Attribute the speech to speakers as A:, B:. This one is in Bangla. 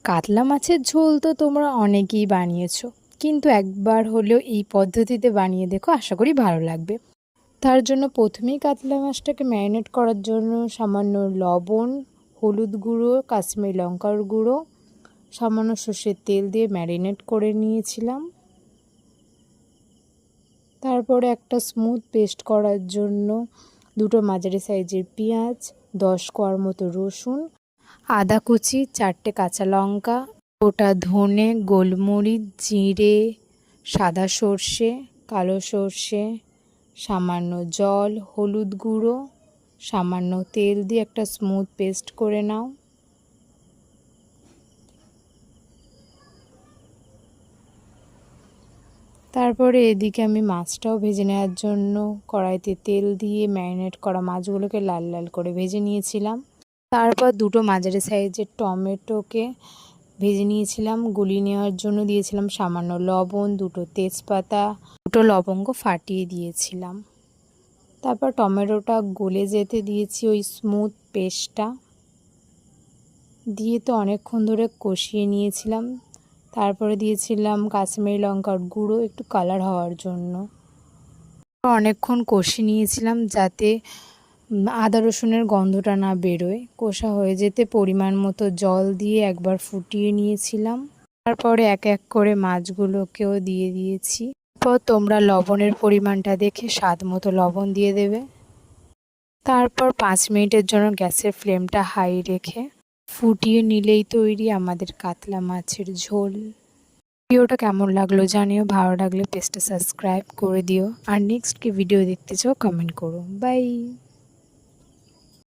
A: কাতলা মাছের ঝোল তো তোমরা অনেকেই বানিয়েছো, কিন্তু একবার হলেও এই পদ্ধতিতে বানিয়ে দেখো, আশা করি ভালো লাগবে। তার জন্য প্রথমেই কাতলা মাছটাকে ম্যারিনেট করার জন্য সামান্য লবণ, হলুদ গুঁড়ো, কাশ্মীরি লঙ্কার গুঁড়ো, সামান্য সর্ষের তেল দিয়ে ম্যারিনেট করে নিয়েছিলাম। তারপরে একটা স্মুথ পেস্ট করার জন্য দুটো মাঝারি সাইজের পেঁয়াজ, 10 কোয়ার মতো রসুন, আদা কুচি, 4টে কাঁচা লঙ্কা, গোটা ধনে, গোলমরিচ, জিরে, সাদা সর্ষে, কালো সর্ষে, সামান্য জল, হলুদ গুঁড়ো, সামান্য তেল দিয়ে একটা স্মুথ পেস্ট করে নাও। তারপরে এদিকে আমি মাছটাও ভেজে নেওয়ার জন্য কড়াইতে তেল দিয়ে ম্যারিনেট করা মাছগুলোকে লাল লাল করে ভেজে নিয়েছিলাম। তারপর দুটো মাঝারি সাইজের টমেটোকে ভেজে নিয়েছিলাম। গুলিয়ে নেওয়ার জন্য দিয়েছিলাম সামান্য লবণ, দুটো তেজপাতা, দুটো লবঙ্গ ফাটিয়ে দিয়েছিলাম। তারপর টমেটোটা গলে যেতে দিয়েছি ওই স্মুথ পেস্টটা দিয়ে, তো অনেকক্ষণ ধরে কষিয়ে নিয়েছিলাম। তারপরে দিয়েছিলাম কাশ্মীরি লঙ্কার গুঁড়ো একটু কালার হওয়ার জন্য। অনেকক্ষণ কষিয়ে নিয়েছিলাম যাতে আদা রসুনের গন্ধটা না বেরোয়। কষা হয়ে যেতে পরিমাণ মতো জল দিয়ে একবার ফুটিয়ে নিয়েছিলাম। তারপরে এক এক করে মাছগুলোকেও দিয়ে দিয়েছি। তারপর তোমরা লবণের পরিমাণটা দেখে স্বাদ মতো লবণ দিয়ে দেবে। তারপর 5 মিনিটের জন্য গ্যাসের ফ্লেমটা হাই রেখে ফুটিয়ে নিলেই তৈরি আমাদের কাতলা মাছের ঝোল। ভিডিওটা কেমন লাগলো জানিও, ভালো লাগলে পেজটা সাবস্ক্রাইব করে দিও, আর নেক্সট কি ভিডিও দেখতে চাও কমেন্ট করো। বাই।